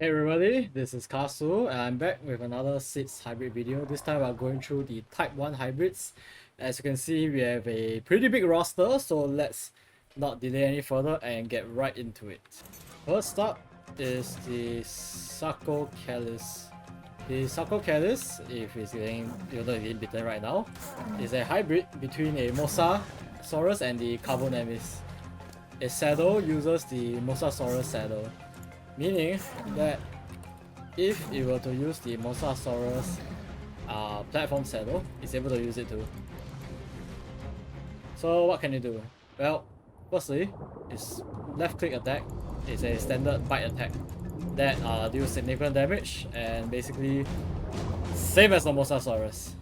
Hey everybody, this is Kasu and I'm back with another SIDS hybrid video. This time we're going through the Type 1 hybrids. As you can see, we have a pretty big roster, so let's not delay any further and get right into it. First up is the Sarcocalis. The Sarcocalis, if it's getting, even though it's getting bitten right now, is a hybrid between a Mosasaurus and the Carbonemys. Its saddle uses the Mosasaurus saddle, meaning that if it were to use the Mosasaurus platform saddle, it's able to use it too. So what can you do? Well, firstly, its left click attack is a standard bite attack that deals significant damage and basically same as the Mosasaurus.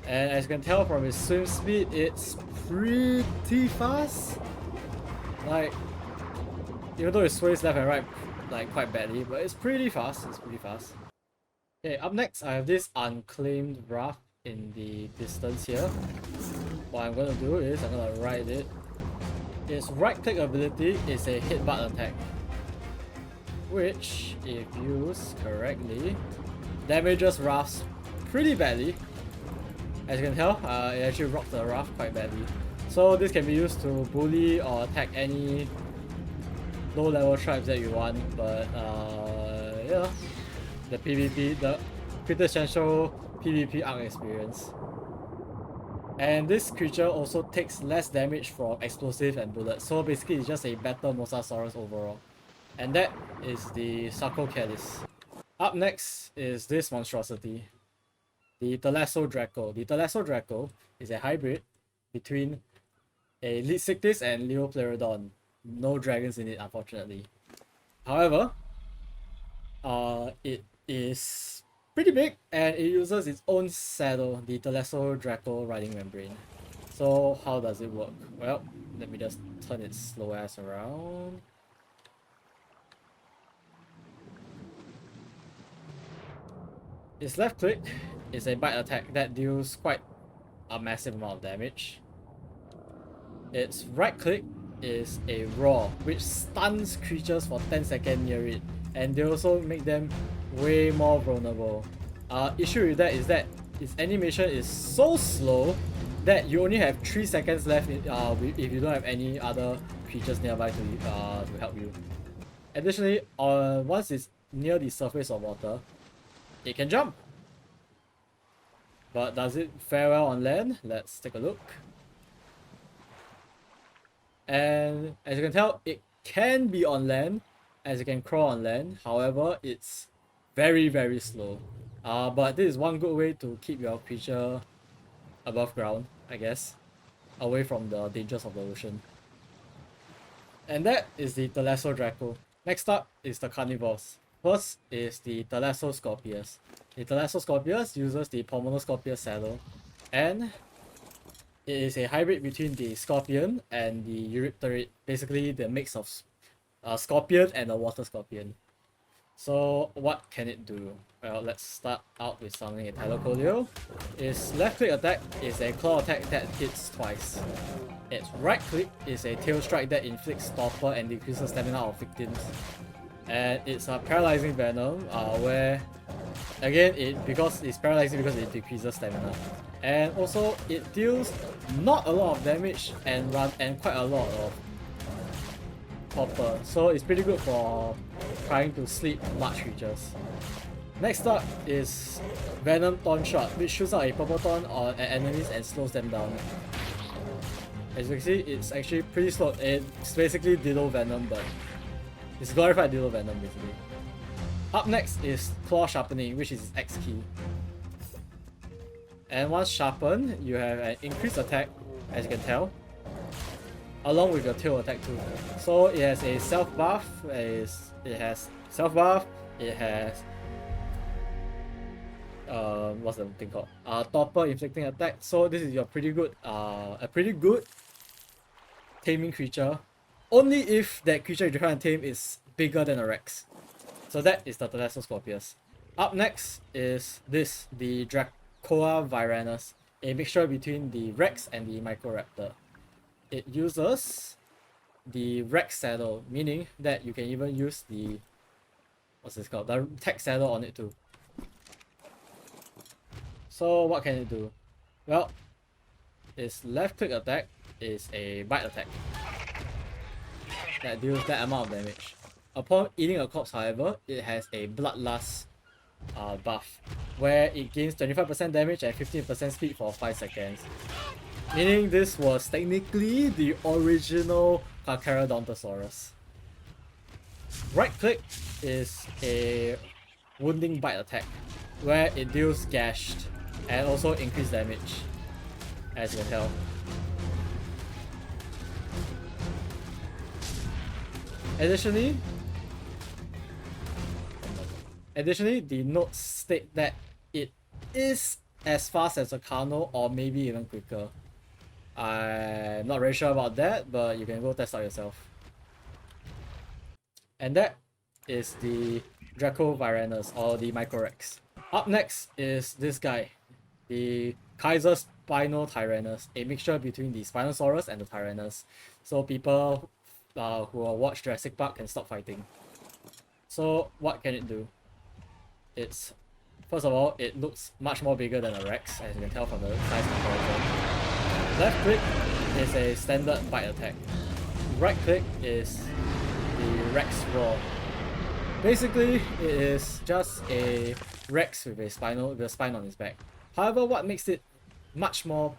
And as you can tell from its swim speed, it's pretty fast. Like, even though it sways left and right like quite badly, but it's pretty fast. Okay, up next I have this unclaimed Wrath in the distance here. What I'm gonna do is I'm gonna ride it. Its right click ability is a hit butt attack, which, if used correctly, damages Wraths pretty badly. As you can tell, it actually rocked the Wrath quite badly. So this can be used to bully or attack any low level tribes that you want, but yeah, the PvP, the quintessential PvP arc experience. And this creature also takes less damage from explosive and bullets, so basically it's just a better Mosasaurus overall. And that is the Sarcocalis. Up next is this monstrosity, the Thalasso Draco. The Thalasso Draco is a hybrid between a Leadsictis and Leopleurodon. No dragons in it, unfortunately. However, it is pretty big and it uses its own saddle, the Thalasso Draco riding membrane. So how does it work? Well, let me just turn its slow ass around. Its left click is a bite attack that deals quite a massive amount of damage. Its right click is a roar, which stuns creatures for 10 seconds near it, and they also make them way more vulnerable. Issue with that is that its animation is so slow that you only have 3 seconds left if you don't have any other creatures nearby to help you. Additionally, once it's near the surface of water, it can jump. But does it fare well on land? Let's take a look. And as you can tell, it can be on land, as you can crawl on land. However, it's very slow. But this is one good way to keep your creature above ground, I guess, away from the dangers of the ocean. And that is the Thalasso Draco. Next up is the carnivores. First is the Thalassoscorpius. The Thalassoscorpius uses the Pulmonoscorpius saddle, and it is a hybrid between the scorpion and the Eurypterid, basically the mix of scorpion and a water scorpion. So what can it do? Well, let's start out with summoning a Tylocolio. Its left click attack is a claw attack that hits twice. Its right click is a tail strike that inflicts torpor and decreases stamina of victims. And it's a paralyzing venom, where again because it's paralyzing because it decreases stamina. And also it deals not a lot of damage and quite a lot of torpor. So it's pretty good for trying to sleep large creatures. Next up is Venom Thorn Shot, which shoots out a purple thorn on enemies and slows them down. As you can see, it's actually pretty slow. It's basically Dillo Venom, but it's glorified Dillo Venom basically. Up next is Claw Sharpening, which is its X key. And once sharpened, you have an increased attack, as you can tell, along with your tail attack too. So it has a self buff, it has what's the thing called? Torpor inflicting attack. So this is your a pretty good taming creature. Only if that creature you're trying to tame is bigger than a Rex. So that is the Thalassoscorpius. Up next is this, the Dracoa Viranus, a mixture between the Rex and the Microraptor. It uses the Rex saddle, meaning that you can even use the what's this called? The tech saddle on it too. So what can it do? Well, its left click attack is a bite attack that deals that amount of damage. Upon eating a corpse, however, it has a bloodlust buff, where it gains 25% damage and 15% speed for 5 seconds. Meaning this was technically the original Carcharodontosaurus. Right click is a wounding bite attack, where it deals gashed and also increased damage, as you can tell. Additionally, the notes state that it is as fast as a Carno or maybe even quicker. I'm not very sure about that, but you can go test out yourself. And that is the Dracoviranus or the Microrex. Up next is this guy, the Kaiser Spinotyrannus, a mixture between the Spinosaurus and the Tyrannus. So people who watch Jurassic Park can stop fighting. So what can it do? It's, first of all, it looks much more bigger than a Rex, as you can tell from the size comparison. Left click is a standard bite attack. Right click is the Rex Roar. Basically, it is just a Rex with a spine on its back. However, what makes it much more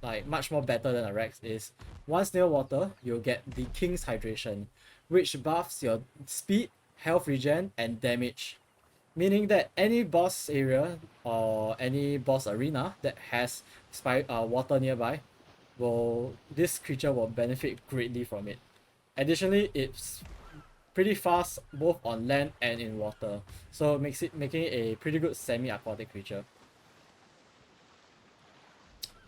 better than a Rex is once near water, you'll get the King's Hydration, which buffs your speed, health regen, and damage. Meaning that any boss area or any boss arena that has water nearby, this creature will benefit greatly from it. Additionally, it's pretty fast both on land and in water, so making it a pretty good semi-aquatic creature.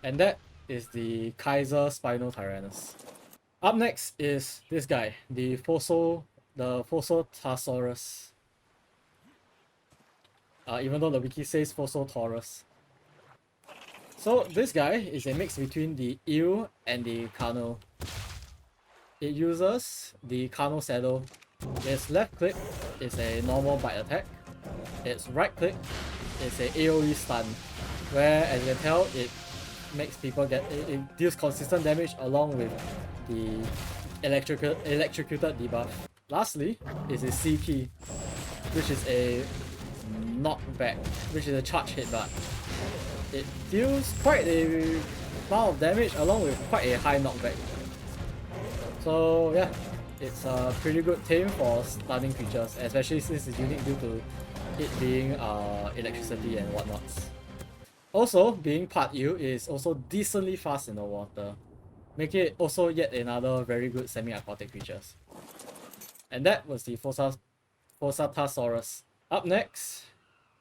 And that is the Kaiser Spinotyrannus. Up next is this guy, the Phosphatasaurus. Even though the wiki says Phosphataurus. So this guy is a mix between the eel and the Carno. It uses the Carno saddle. Its left click is a normal bite attack. Its right click is a AoE stun, where as you can tell, it makes people it deals consistent damage along with the electrocuted debuff. Lastly is a C key, which is a knockback, which is a charge headbutt. It deals quite a amount of damage along with quite a high knockback. So yeah, it's a pretty good tame for stunning creatures, especially since it's unique due to it being electricity and whatnots. Also, being part eel is also decently fast in the water, making it also yet another very good semi-aquatic creatures. And that was the Phosphatasaurus. Up next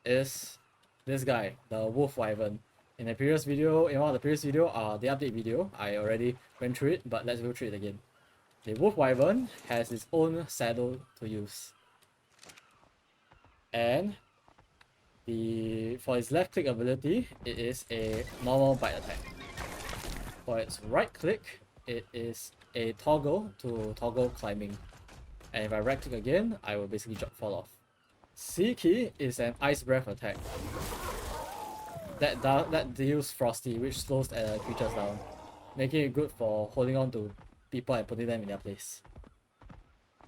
is this guy, the Wolf Wyvern. In one of the previous video, the update video, I already went through it, but let's go through it again. The Wolf Wyvern has its own saddle to use. And for its left click ability, it is a normal bite attack. For its right click, it is a toggle to toggle climbing. And if I right click again, I will basically fall off. C key is an ice breath attack that deals frosty, which slows creatures down, making it good for holding on to people and putting them in their place.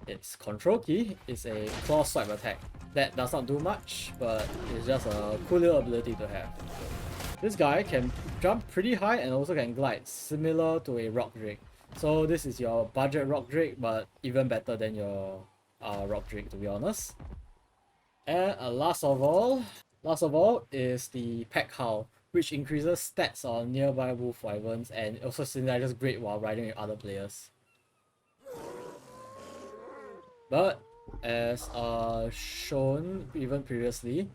Its control key is a claw swipe attack that does not do much, but it's just a cool little ability to have. This guy can jump pretty high and also can glide, similar to a rock drake. So this is your budget rock drake, but even better than your rock drake, to be honest. And last of all is the Pack Howl, which increases stats on nearby wolf wyverns and also synergizes great while riding with other players. But as shown even previously,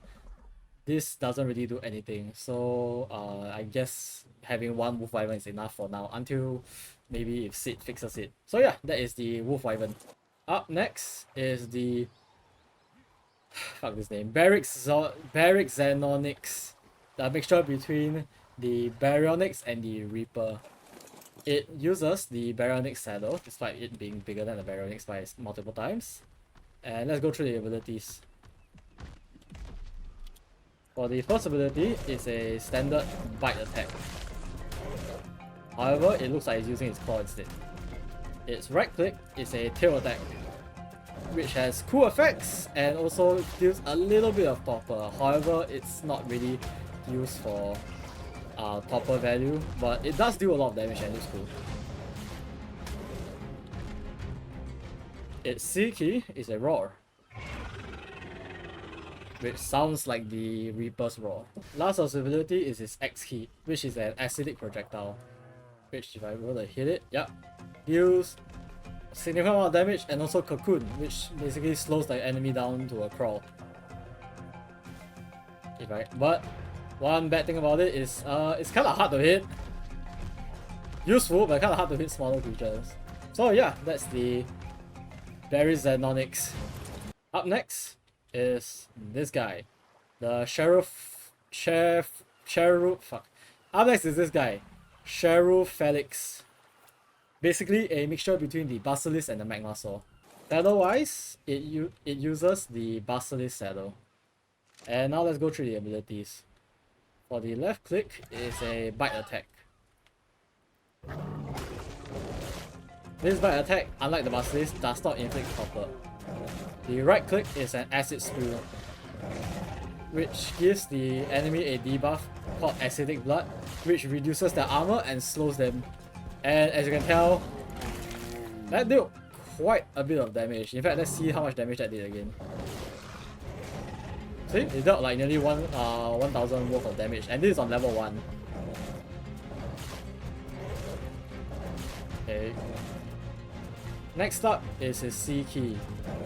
this doesn't really do anything. So I guess having one wolf wyvern is enough for now, until maybe if Sid fixes it. So yeah, that is the wolf wyvern. Up next is the fuck this name, Baryxenonyx, the mixture between the Baryonyx and the Reaper. It uses the Baryonyx saddle, despite it being bigger than the Baryonyx by multiple times. And let's go through the abilities. For the first ability, it's a standard bite attack. However, it looks like it's using its claw instead. Its right click is a tail attack, which has cool effects and also deals a little bit of topper. However, it's not really used for topper value, but it does do a lot of damage and it's cool. Its C key is a roar, which sounds like the Reaper's roar. Last of ability is its X key, which is an acidic projectile, which if I were to hit it, yep, deals significant amount of damage, and also cocoon, which basically slows the enemy down to a crawl. But one bad thing about it is it's kind of hard to hit. Useful, but kind of hard to hit smaller creatures. So yeah, that's the Berry Xenonics. Up next is this guy, the Up next is this guy, Sheriff Felix. Basically a mixture between the Basilisk and the Magma Saw. Saddle wise, it uses the Basilisk saddle. And now let's go through the abilities. For the left click is a bite attack. This bite attack, unlike the Basilisk, does not inflict copper. The right click is an acid spew, which gives the enemy a debuff called Acidic Blood, which reduces their armor and slows them. And as you can tell, that did quite a bit of damage. In fact, let's see how much damage that did again. See, it dealt like nearly 1000 worth of damage, and this is on level 1. Okay. Next up is his C key,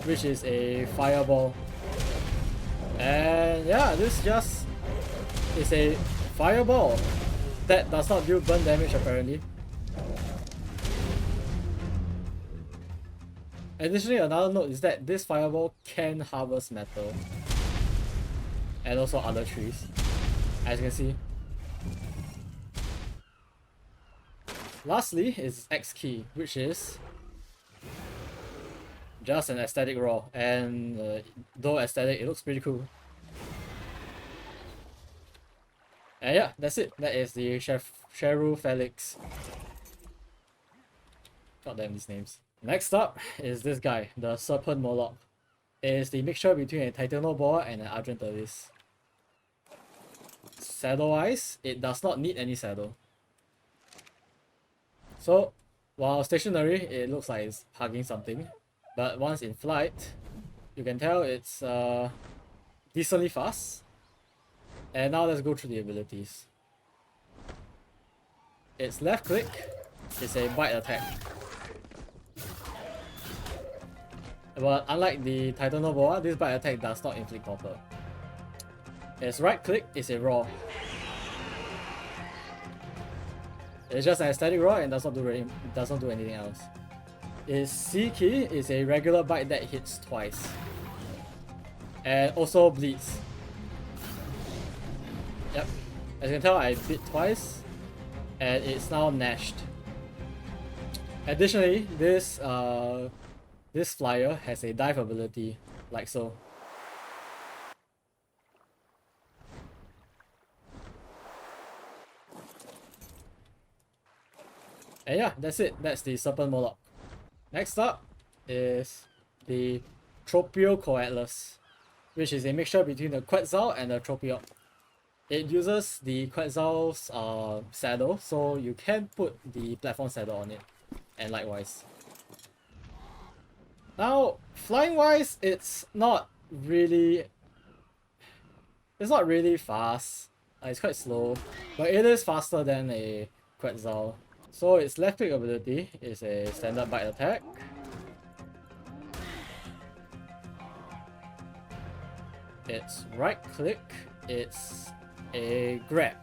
which is a fireball. And yeah, this just is a fireball that does not do burn damage apparently. Additionally, another note is that this fireball can harvest metal and also other trees, as you can see. Lastly is X key, which is just an aesthetic roar, and though aesthetic, it looks pretty cool. And yeah, that's it. That is the Sheriff Felix. God damn these names. Next up is this guy, the Serpent Moloch. It is the mixture between a Titanoboa and an Argentavis. Saddle-wise, it does not need any saddle. So, while stationary, it looks like it's hugging something. But once in flight, you can tell it's decently fast. And now let's go through the abilities. Its left click is a bite attack. But unlike the Titanoboa, this bite attack does not inflict copper. Its right click is a roar. It's just an aesthetic roar and does not do anything else. Its C key is a regular bite that hits twice. And also bleeds. Yep. As you can tell, I bit twice. And it's now gnashed. Additionally, this flyer has a dive ability, like so. And yeah, that's it. That's the Serpent Moloch. Next up is the Tropiocoatlas, which is a mixture between the Quetzal and the Tropiok. It uses the Quetzal's saddle, so you can put the platform saddle on it, and likewise. Now, flying wise, it's not really fast. It's quite slow, but it is faster than a Quetzal. So its left click ability is a standard bite attack. Its right click, it's a grab.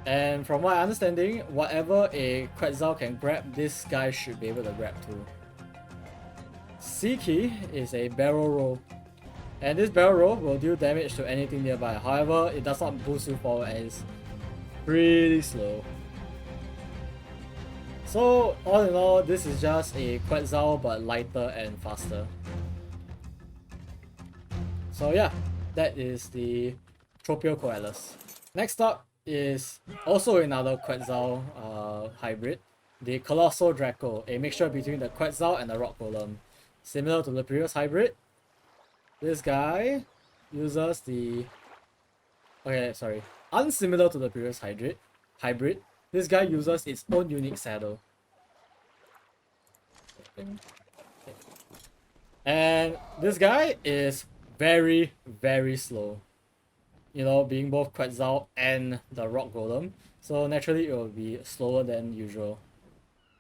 And from my understanding, whatever a Quetzal can grab, this guy should be able to grab too. C key is a barrel roll. And this barrel roll will deal damage to anything nearby. However, it does not boost you forward and it's pretty slow. So all in all, this is just a Quetzal but lighter and faster. So yeah, that is the Tropio Coelus. Next up is also another Quetzal hybrid, the Colossal Draco, a mixture between the Quetzal and the Rock Golem. Similar to the previous hybrid, this guy uses the... Okay, sorry. Unsimilar to the previous hybrid, this guy uses its own unique saddle. And this guy is very, very slow. You know, being both Quetzal and the Rock Golem. So naturally it will be slower than usual.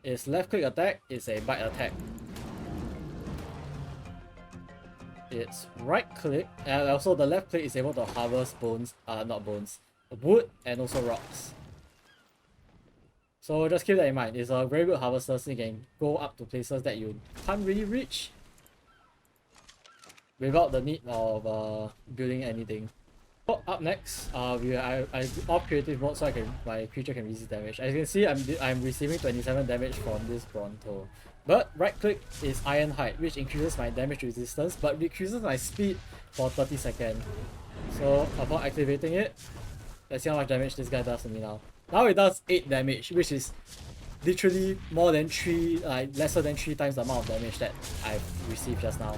Its left click attack is a bite attack. Its right click, and also the left click is able to harvest wood and also rocks. So just keep that in mind. It's a very good harvester, so you can go up to places that you can't really reach without the need of building anything. So up next, I off creative mode so my creature can resist damage. As you can see, I'm receiving 27 damage from this Bronto. But right click is Iron Height, which increases my damage resistance but decreases my speed for 30 seconds. So upon activating it, let's see how much damage this guy does to me now. Now it does 8 damage, which is literally lesser than 3 times the amount of damage that I've received just now.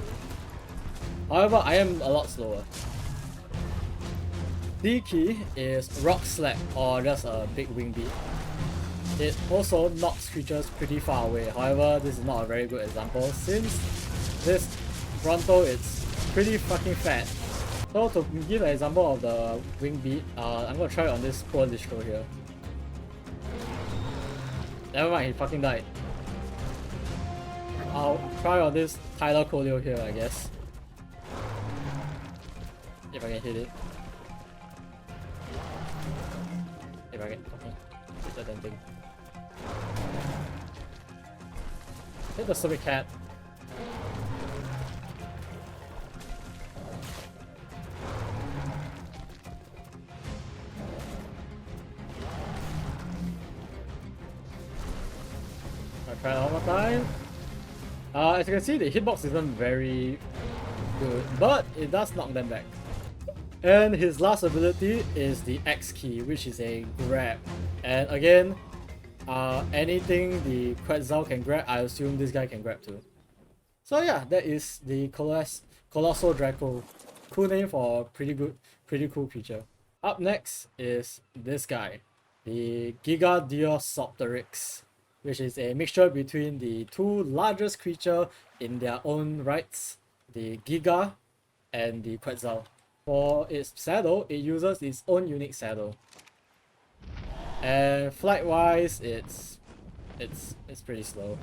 However, I am a lot slower. D key is Rock Slap, or just a big wing beat. It also knocks creatures pretty far away. However, this is not a very good example since this Bronto is pretty fucking fat. So to give an example of the wing beat, I'm gonna try it on this poor Distro here. Never mind, he fucking died. I'll try on this Tyler Colio here, I guess. If I can hit it. If I can fucking hit that damn thing. Hit the stupid cat. I'll try it one more time. As you can see, the hitbox isn't very good, but it does knock them back. And his last ability is the X key, which is a grab. And again, anything the Quetzal can grab, I assume this guy can grab too. So yeah, that is the Colossal Draco. Cool name for a pretty cool creature. Up next is this guy, the Giga which is a mixture between the two largest creature in their own rights, the Giga and the Quetzal. For its saddle, it uses its own unique saddle. And flight wise, it's pretty slow.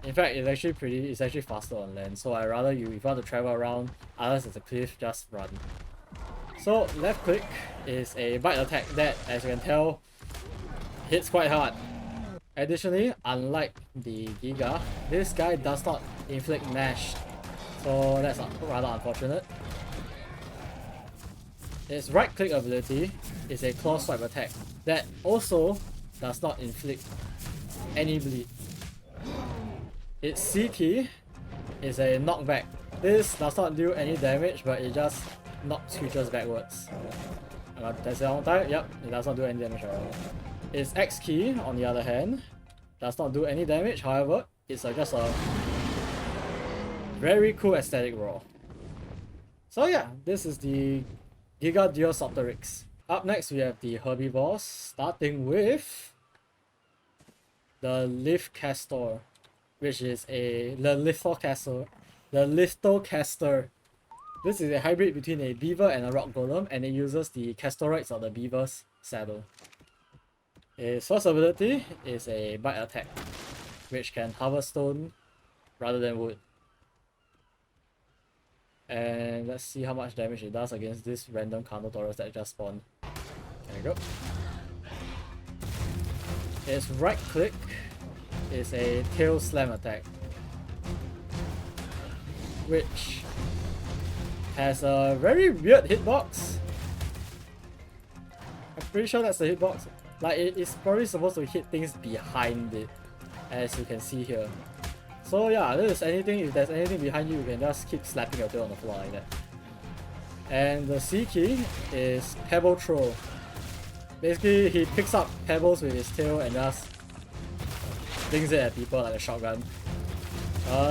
In fact, it's actually faster on land. So I rather if you want to travel around, unless it's a cliff, just run. So left click is a bite attack that, as you can tell, hits quite hard. Additionally, unlike the Giga, this guy does not inflict mash. So that's rather unfortunate. Its right click ability is a claw swipe attack that also does not inflict any bleed. Its C key is a knockback. This does not do any damage, but it just knocks creatures backwards. That's it on time? Yep, it does not do any damage at all. Its X key, on the other hand, does not do any damage. However, it's just a very cool aesthetic roll. So yeah, this is the Giga Diosopteryx. Up next we have the herbivores, starting with the Lithcastor, which is the Lithocaster. This is a hybrid between a beaver and a rock golem, and it uses the Castoroids of the beaver's saddle. Its first ability is a bite attack, which can harvest stone rather than wood. And let's see how much damage it does against this random Carnotaurus that just spawned. There we go. Its right click is a tail slam attack, which has a very weird hitbox. I'm pretty sure that's the hitbox. Like, it's probably supposed to hit things behind it, as you can see here. So yeah, this is anything. If there's anything behind you, you can just keep slapping your tail on the floor like that. And the C key is Pebble Throw. Basically, he picks up pebbles with his tail and just flings it at people like a shotgun.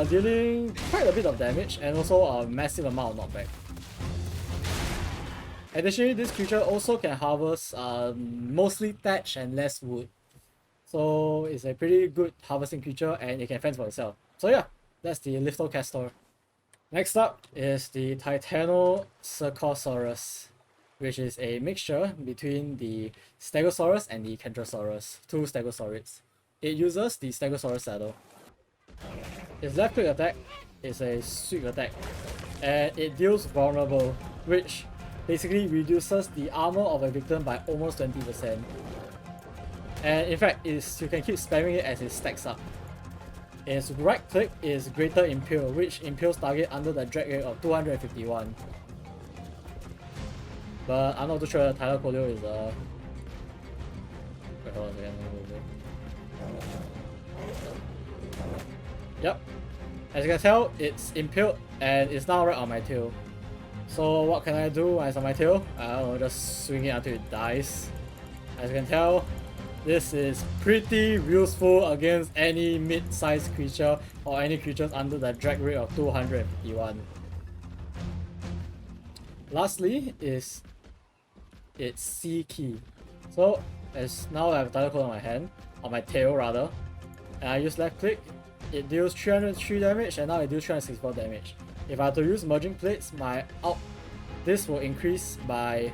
Dealing quite a bit of damage and also a massive amount of knockback. Additionally, this creature also can harvest mostly thatch and less wood. So it's a pretty good harvesting creature and it can fend for itself. So yeah, that's the Lithocaster. Next up is the Titanocercosaurus, which is a mixture between the Stegosaurus and the Kentrosaurus, two Stegosaurids. It uses the Stegosaurus saddle. Its left click attack is a sweep attack, and it deals vulnerable, which basically reduces the armor of a victim by almost 20%. And in fact, you can keep spamming it as it stacks up. Its right click is Greater Impale, which impales target under the drag rate of 251. But I'm not too sure Tyler Colio is wait, hold on a second. Yep. As you can tell, it's impaled and it's now right on my tail. So what can I do when it's on my tail? I don't know, just swing it until it dies. As you can tell, this is pretty useful against any mid-sized creature or any creatures under the drag rate of 251. Lastly is its C key. So as now I have a title code on my hand, on my tail rather, and I use left click, it deals 303 damage and now it deals 364 damage. If I have to use merging plates, this will increase by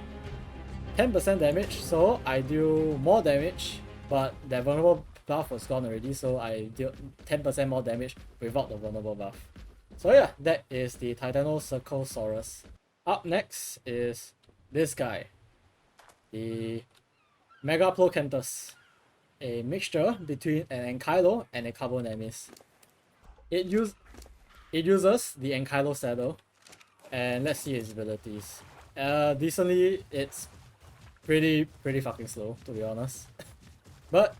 10% damage, so I deal more damage, but the vulnerable buff was gone already, so I deal 10% more damage without the vulnerable buff. So yeah, that is the Titanocercosaurus. Up next is this guy, the Megaplocanthus, a mixture between an Ankylo and a Carbonemys. It uses the Ankylo saddle, and let's see its abilities. Decently, it's pretty fucking slow, to be honest. But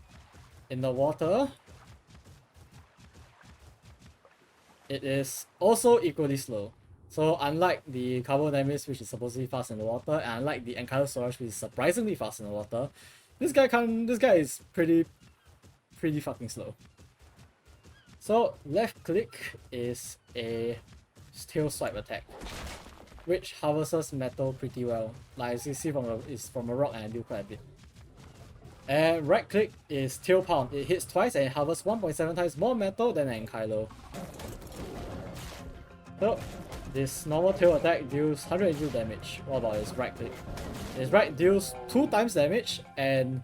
in the water, it is also equally slow. So unlike the Carbonemys, which is supposedly fast in the water, and unlike the Ankylosaurus, which is surprisingly fast in the water, this guy is pretty fucking slow. So left click is a tail swipe attack, which harvests metal pretty well. Like as you see it's from a rock and I do quite a bit. And right click is tail pound. It hits twice and it harvests 1.7 times more metal than an Ankylo. So this normal tail attack deals 182 damage. What about its right click? Its right deals 2 times damage and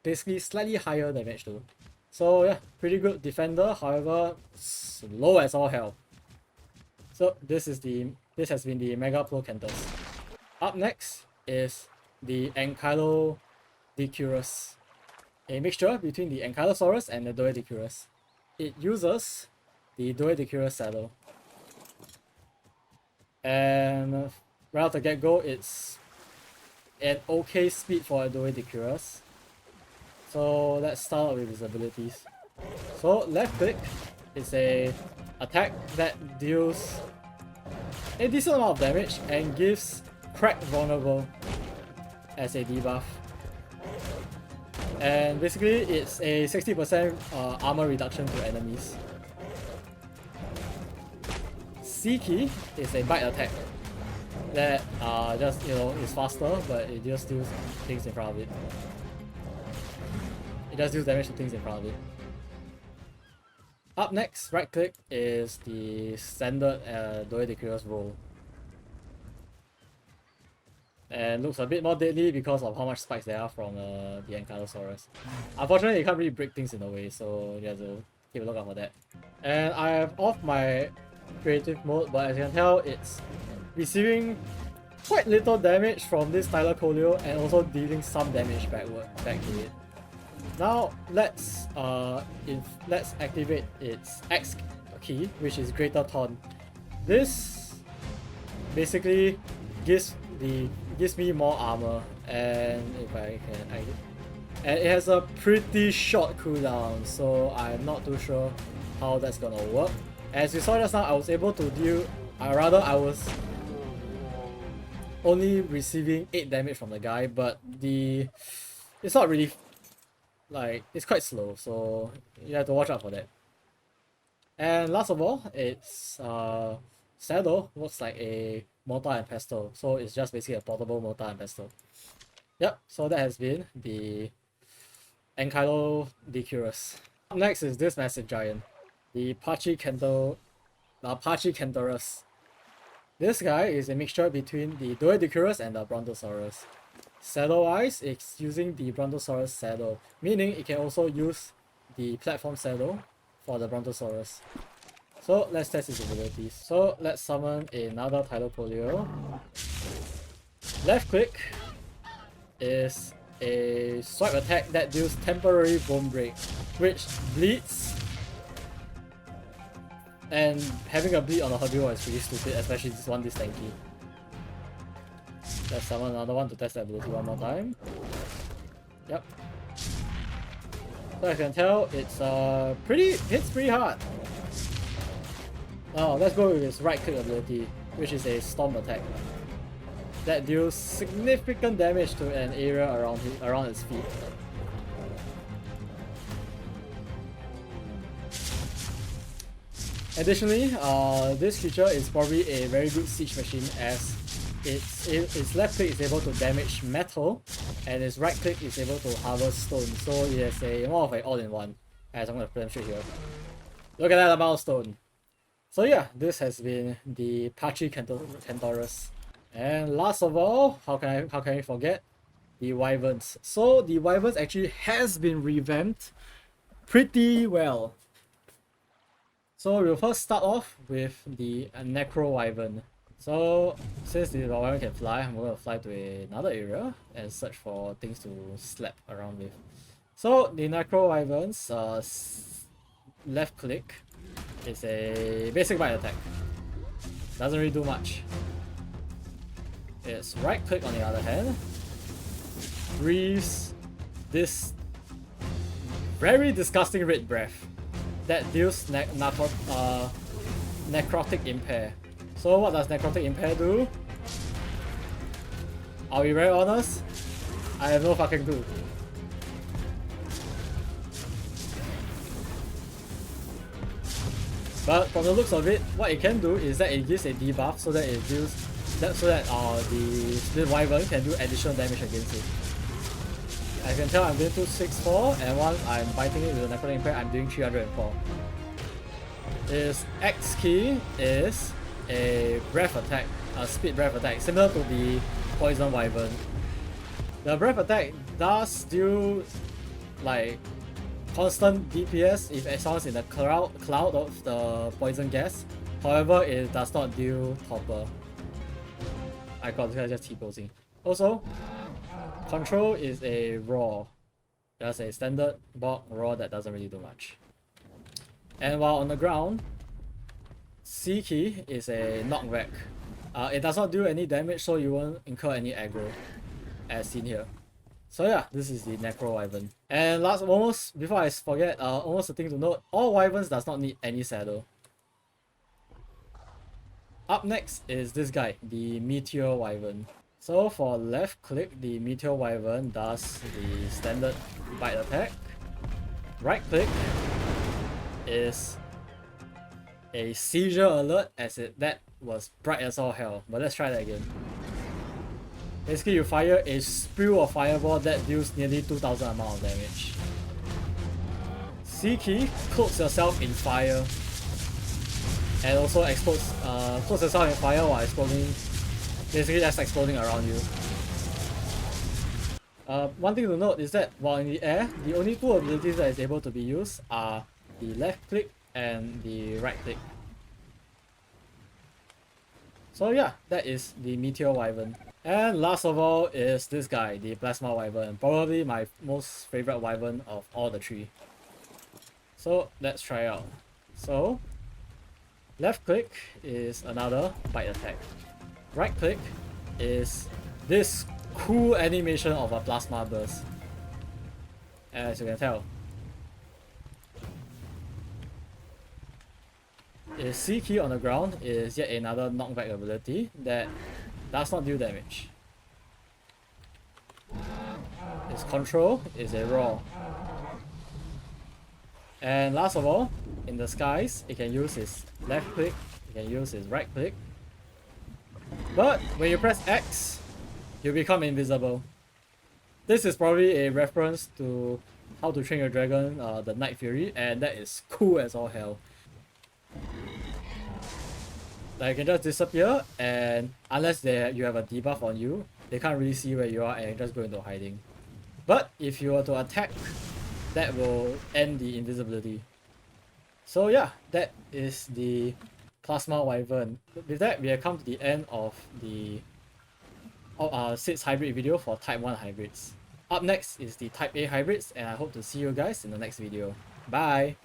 basically slightly higher damage too. So yeah, pretty good defender, however slow as all hell. So this has been the Megaplocanthus. Up next is the Ankylodicurus, a mixture between the Ankylosaurus and the Doedicurus. It uses the Doedicurus saddle. And right off the get-go, it's an okay speed for a Doedicurus. So let's start out with his abilities. So left click is a attack that deals a decent amount of damage and gives crack vulnerable as a debuff. And basically it's a 60% armor reduction to enemies. C key is a bite attack that just is faster, but it just deals things in front of it. It just deals damage to things in front of it. Up next, right click is the standard Doedicurus roll. And looks a bit more deadly because of how much spikes there are from the Ankylosaurus. Unfortunately, you can't really break things in a way, so you have to keep a lookout for that. And I have off my creative mode, but as you can tell, it's receiving quite little damage from this Tyler Colio and also dealing some damage back to it. Now let's activate its X key, which is Greater Taunt. This basically gives me more armor, and if I can, and it has a pretty short cooldown, so I'm not too sure how that's gonna work. As you saw just now, I was able to deal, I was only receiving 8 damage from the guy, but it's not really, like, it's quite slow, so you have to watch out for that. And last of all, its saddle looks like a mortar and pestle, so it's just basically a portable mortar and pestle. Yep, so that has been the Ankylodicurus. Next is this massive giant, the Pachycanthorus. This guy is a mixture between the Doedicurus and the Brontosaurus. Saddle-wise, it's using the Brontosaurus saddle, meaning it can also use the platform saddle for the Brontosaurus. So let's test its abilities. So let's summon another Tylopolio. Left click is a swipe attack that deals temporary bone break, which bleeds. And having a bleed on a herbivore is pretty stupid, especially this one this tanky. Let's summon another one to test the ability one more time. Yep. So I can tell it's hits pretty hard. Now let's go with its right click ability, which is a storm attack. That deals significant damage to an area around its feet. Additionally, this creature is probably a very good siege machine, as its left click is able to damage metal, and its right click is able to harvest stone. So it has a more of an all-in-one. As I'm gonna demonstrate here. Look at that amount of stone. So yeah, this has been the Pachycanthorus. And last of all, how can we forget the wyverns? So the wyverns actually has been revamped pretty well. So we'll first start off with the Necro Wyvern. So since the wyvern can fly, I'm going to fly to another area and search for things to slap around with. So the Necro Wyvern's left click is a basic bite attack. Doesn't really do much. Its right click, on the other hand, breathes this very disgusting red breath that deals necrotic impair. So what does necrotic impair do? I'll be very honest, I have no fucking clue. But from the looks of it, what it can do is that it gives a debuff so that it deals the wyvern can do additional damage against it. I can tell I'm doing 264, and once I'm biting it with a necrotic impair, I'm doing 304. Its X key is a breath attack, a speed breath attack, similar to the poison wyvern. The breath attack does do like constant DPS if someone's in the cloud of the poison gas. However, it does not deal topper. I got this guy just T-posing. Also, control is a raw. Just a standard bulk raw that doesn't really do much. And while on the ground, C key is a knockback. It does not do any damage, so you won't incur any aggro, as seen here. So yeah, this is the Necro Wyvern. And before I forget, almost a thing to note, all wyverns does not need any saddle. Up next is this guy, the Meteor Wyvern. So for left click, the Meteor Wyvern does the standard bite attack. Right click is a seizure alert, as that was bright as all hell. But let's try that again. Basically, you fire a spew of fireball that deals nearly 2000 amount of damage. C key, cloaks yourself in fire. And also cloaks yourself in fire while exploding. Basically, just exploding around you. One thing to note is that while in the air, the only two abilities that is able to be used are the left click and the right click. So yeah, that is the Meteor Wyvern. And last of all is this guy, the Plasma Wyvern. Probably my most favorite wyvern of all the three. So let's try out. So left click is another bite attack. Right click is this cool animation of a plasma burst. As you can tell. Is C key on the ground is yet another knockback ability that does not deal damage. His control is a raw. And last of all, in the skies, it can use his left click, it can use his right click. But when you press X, you become invisible. This is probably a reference to How to Train Your Dragon, the Night Fury, and that is cool as all hell. Like you can just disappear, and unless you have a debuff on you, they can't really see where you are and just go into hiding. But if you were to attack, that will end the invisibility. So yeah, that is the Plasma Wyvern. With that, we have come to the end of the 6 hybrid video for Type 1 hybrids. Up next is the Type A hybrids, and I hope to see you guys in the next video. Bye!